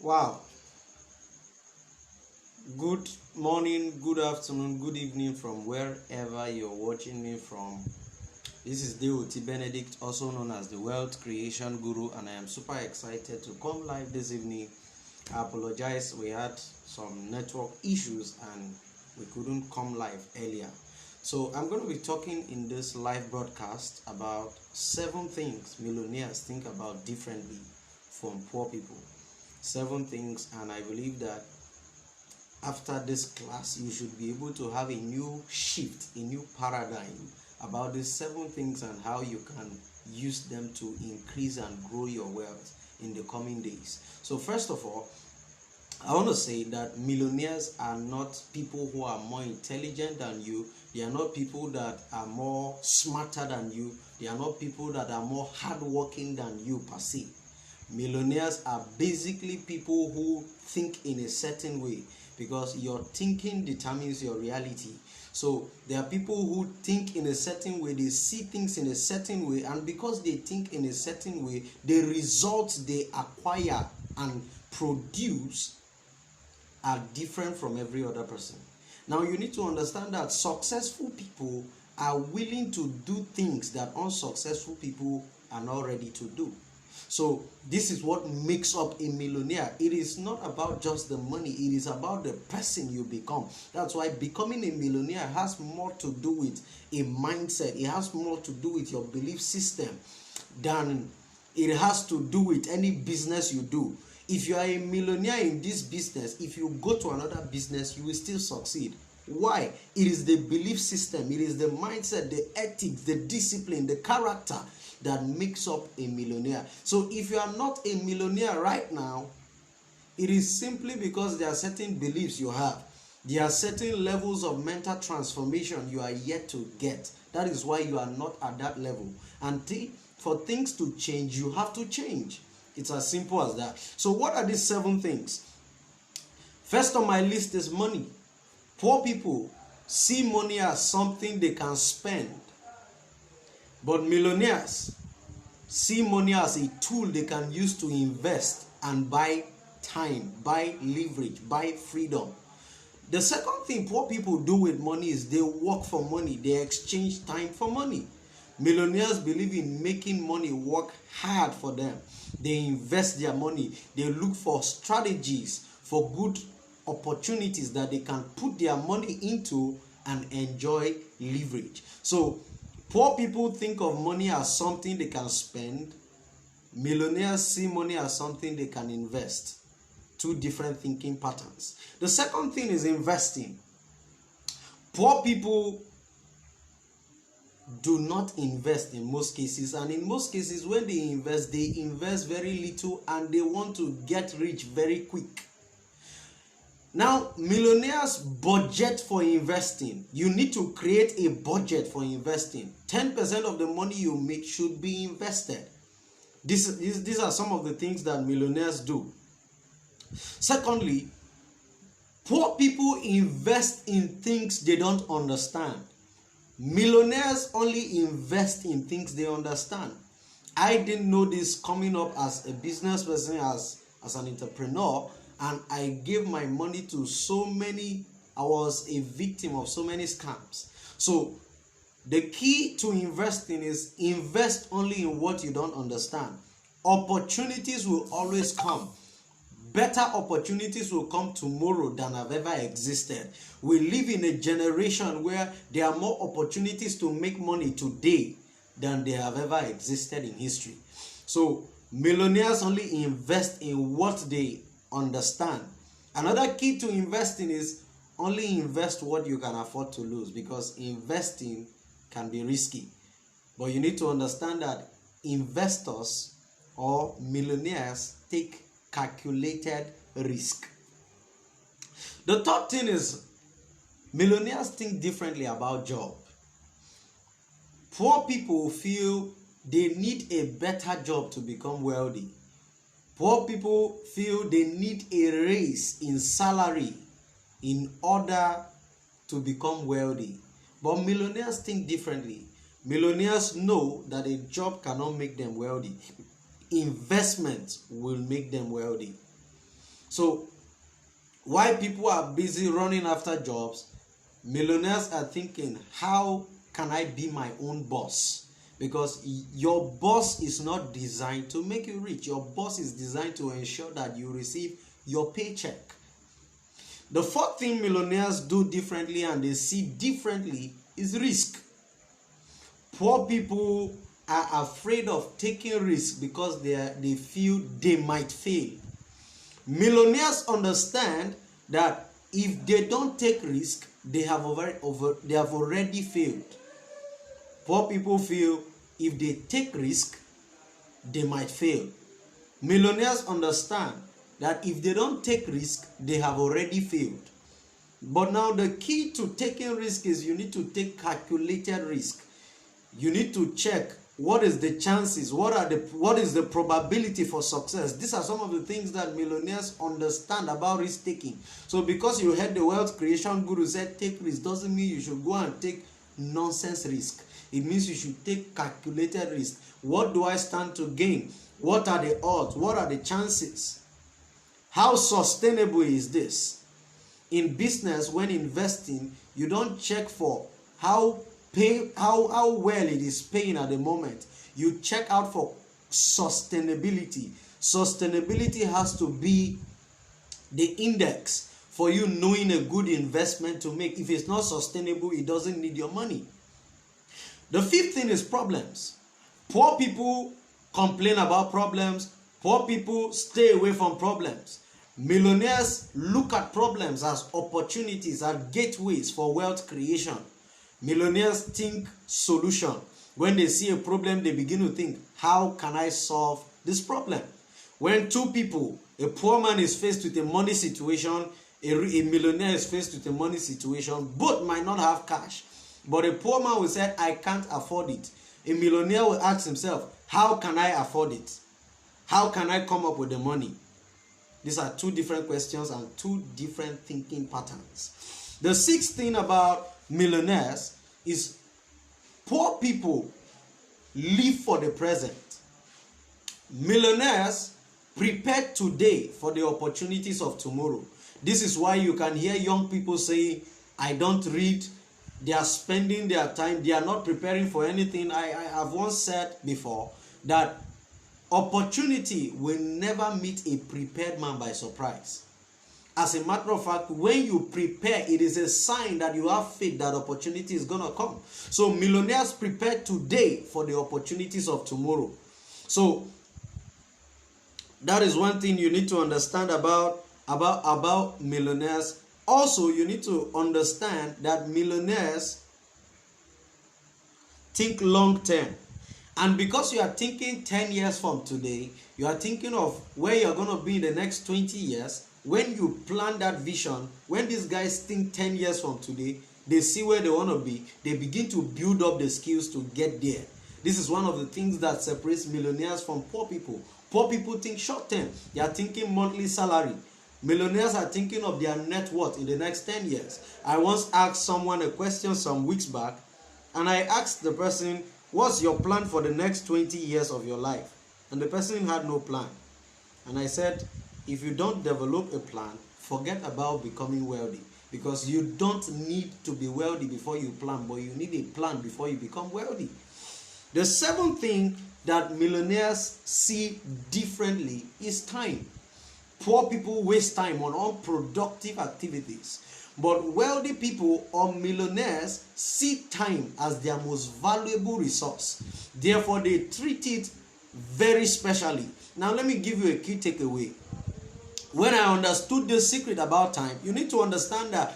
Wow. Good morning, good afternoon, good evening from wherever you're watching me from. This is Deorti Benedict, also known as the Wealth Creation Guru, and I am super excited to come live this evening. I apologize, we had some network issues and we couldn't come live earlier. So I'm going to be talking in this live broadcast about 7 things millionaires think about differently from poor people. 7 things, and I believe that after this class you should be able to have a new shift, a new paradigm about these 7 things and how you can use them to increase and grow your wealth in the coming days. So first of all, I want to say that millionaires are not people who are more intelligent than you. They are not people that are more smarter than you. They are not people that are more hardworking than you per se. Millionaires are basically people who think in a certain way, because your thinking determines your reality. So there are people who think in a certain way, they see things in a certain way, and because they think in a certain way, the results they acquire and produce are different from every other person. Now you need to understand that successful people are willing to do things that unsuccessful people are not ready to do. So this is what makes up a millionaire. It is not about just the money, it is about the person you become. That's why becoming a millionaire has more to do with a mindset. It has more to do with your belief system than it has to do with any business you do. If you are a millionaire in this business, if you go to another business, you will still succeed. Why? It is the belief system, it is the mindset, the ethics, the discipline, the character that makes up a millionaire. So if you are not a millionaire right now, it is simply because there are certain beliefs you have. There are certain levels of mental transformation you are yet to get. That is why you are not at that level. And for things to change, you have to change. It's as simple as that. So what are these 7 things? First on my list is money. Poor people see money as something they can spend. But millionaires see money as a tool they can use to invest and buy time, buy leverage, buy freedom. The second thing poor people do with money is they work for money. They exchange time for money. Millionaires believe in making money work hard for them. They invest their money. They look for strategies, for good opportunities that they can put their money into and enjoy leverage. So poor people think of money as something they can spend. Millionaires see money as something they can invest. 2 different thinking patterns. The second thing is investing. Poor people do not invest in most cases, and in most cases when they invest very little and they want to get rich very quick. Now, millionaires budget for investing. You need to create a budget for investing. 10% of the money you make should be invested. These are some of the things that millionaires do. Secondly, poor people invest in things they don't understand. Millionaires only invest in things they understand. I didn't know this coming up as a business person, as an entrepreneur, and I gave my money to so many. I was a victim of so many scams. So the key to investing is invest only in what you don't understand. Opportunities will always come. Better opportunities will come tomorrow than have ever existed. We live in a generation where there are more opportunities to make money today than they have ever existed in history. So millionaires only invest in what they understand. Another key to investing is only invest what you can afford to lose, because investing can be risky. But you need to understand that investors or millionaires take calculated risk. The third thing is millionaires think differently about job. Poor people feel they need a better job to become wealthy. Poor people feel they need a raise in salary in order to become wealthy. But millionaires think differently. Millionaires know that a job cannot make them wealthy. Investment will make them wealthy. So while people are busy running after jobs, millionaires are thinking, how can I be my own boss? Because your boss is not designed to make you rich. Your boss is designed to ensure that you receive your paycheck. The fourth thing millionaires do differently and they see differently is risk. Poor people are afraid of taking risk because they feel they might fail. Millionaires understand that if they don't take risk, they have already failed. Poor people feel if they take risk, they might fail. Millionaires understand that if they don't take risk, they have already failed. But now the key to taking risk is you need to take calculated risk. You need to check what is the chances, what is the probability for success. These are some of the things that millionaires understand about risk taking. So because you heard the wealth creation guru said take risk, doesn't mean you should go and take nonsense risk. It means you should take calculated risk. What do I stand to gain? What are the odds? What are the chances? How sustainable is this? In business, when investing, you don't check for how well it is paying at the moment. You check out for sustainability. Sustainability has to be the index for you knowing a good investment to make. If it's not sustainable, it doesn't need your money. The fifth thing is problems. Poor people complain about problems. Poor people stay away from problems. Millionaires look at problems as opportunities, as gateways for wealth creation. Millionaires think solution. When they see a problem, they begin to think, how can I solve this problem? When two people, a poor man is faced with a money situation, a millionaire is faced with a money situation, both might not have cash. But a poor man will say, I can't afford it. A millionaire will ask himself, how can I afford it? How can I come up with the money? These are two different questions and two different thinking patterns. The sixth thing about millionaires is poor people live for the present. Millionaires prepare today for the opportunities of tomorrow. This is why you can hear young people say, I don't read. They are spending their time. They are not preparing for anything. I have once said before that opportunity will never meet a prepared man by surprise. As a matter of fact, when you prepare, it is a sign that you have faith that opportunity is going to come. So millionaires prepare today for the opportunities of tomorrow. So that is one thing you need to understand about millionaires. Also, you need to understand that millionaires think long term. And because you are thinking 10 years from today, you are thinking of where you're going to be in the next 20 years. When you plan that vision, when these guys think 10 years from today, they see where they want to be, they begin to build up the skills to get there. This is one of the things that separates millionaires from poor people. Poor people think short term. They are thinking monthly salary. Millionaires are thinking of their net worth in the next 10 years. I once asked someone a question some weeks back, and I asked the person, what's your plan for the next 20 years of your life? And the person had no plan. And I said, if you don't develop a plan, forget about becoming wealthy. Because you don't need to be wealthy before you plan, but you need a plan before you become wealthy. The seventh thing that millionaires see differently is time. Poor people waste time on unproductive activities. But wealthy people or millionaires see time as their most valuable resource. Therefore, they treat it very specially. Now, let me give you a key takeaway. When I understood the secret about time, you need to understand that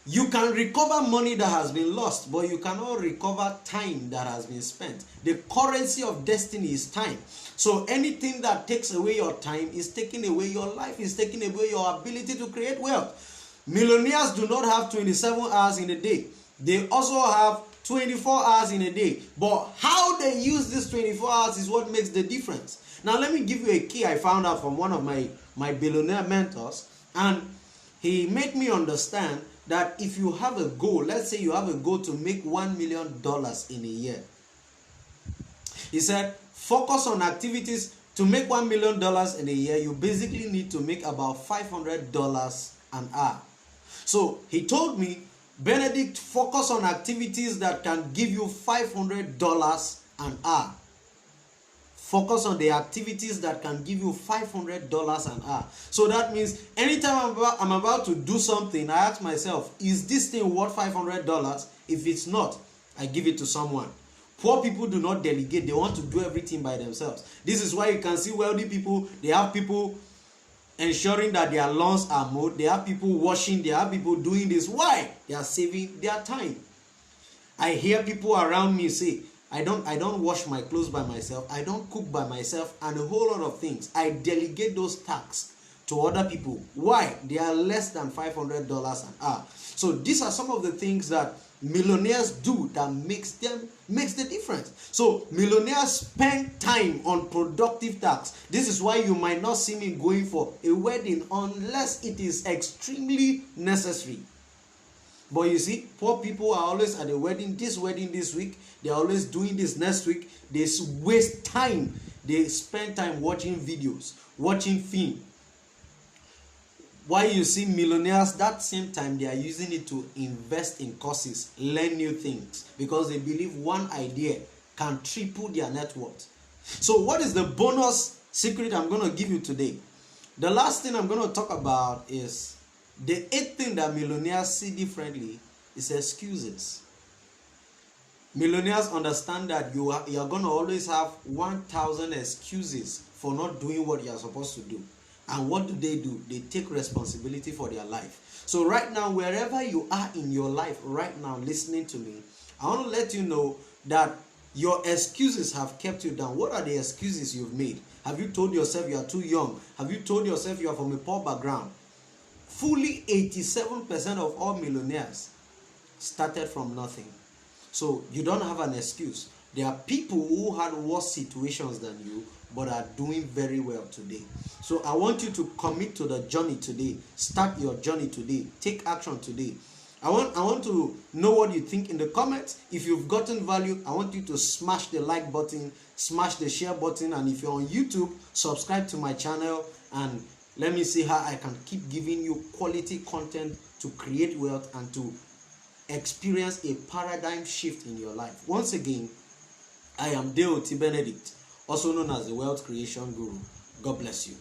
you can recover money that has been lost, but you cannot recover time that has been spent. The currency of destiny is time. So anything that takes away your time is taking away your life, is taking away your ability to create wealth. Millionaires do not have 27 hours in a day. They also have 24 hours in a day. But how they use this 24 hours is what makes the difference. Now let me give you a key I found out from one of my billionaire mentors. And he made me understand that if you have a goal, let's say you have a goal to make $1 million in a year. He said, focus on activities To make $1 million in a year, you basically need to make about $500 an hour. So he told me, Benedict, focus on activities that can give you $500 an hour. Focus on the activities that can give you $500 an hour. So that means anytime I'm about to do something, I ask myself, is this thing worth $500? If it's not, I give it to someone. Poor people do not delegate. They want to do everything by themselves. This is why you can see wealthy people, they have people ensuring that their lawns are mowed. They have people washing. They have people doing this. Why? They are saving their time. I hear people around me say, I don't wash my clothes by myself. I don't cook by myself, and a whole lot of things. I delegate those tasks to other people. Why? They are less than $500 an hour. So these are some of the things that millionaires do that makes the difference. So millionaires spend time on productive tasks. This is why you might not see me going for a wedding unless it is extremely necessary. But you see, poor people are always at a wedding this week, they are always doing this next week. They waste time. They spend time watching videos, watching film. Why you see millionaires that same time, they are using it to invest in courses, learn new things, because they believe one idea can triple their net worth. So what is the bonus secret I'm going to give you today? The last thing I'm going to talk about is the 8th thing that millionaires see differently is excuses. Millionaires understand that you are going to always have 1,000 excuses for not doing what you are supposed to do. And what do? They take responsibility for their life. So right now, wherever you are in your life right now listening to me, I want to let you know that your excuses have kept you down. What are the excuses you've made? Have you told yourself you are too young? Have you told yourself you are from a poor background? Fully 87% of all millionaires started from nothing. So you don't have an excuse. There are people who had worse situations than you but are doing very well today. So I want you to commit to the journey today. Start your journey today. Take action today. I want to know what you think in the comments. If you've gotten value, I want you to smash the like button, smash the share button, and if you're on YouTube, subscribe to my channel, and let me see how I can keep giving you quality content to create wealth and to experience a paradigm shift in your life. Once again, I am Deorti Benedict, also known as the Wealth Creation Guru. God bless you.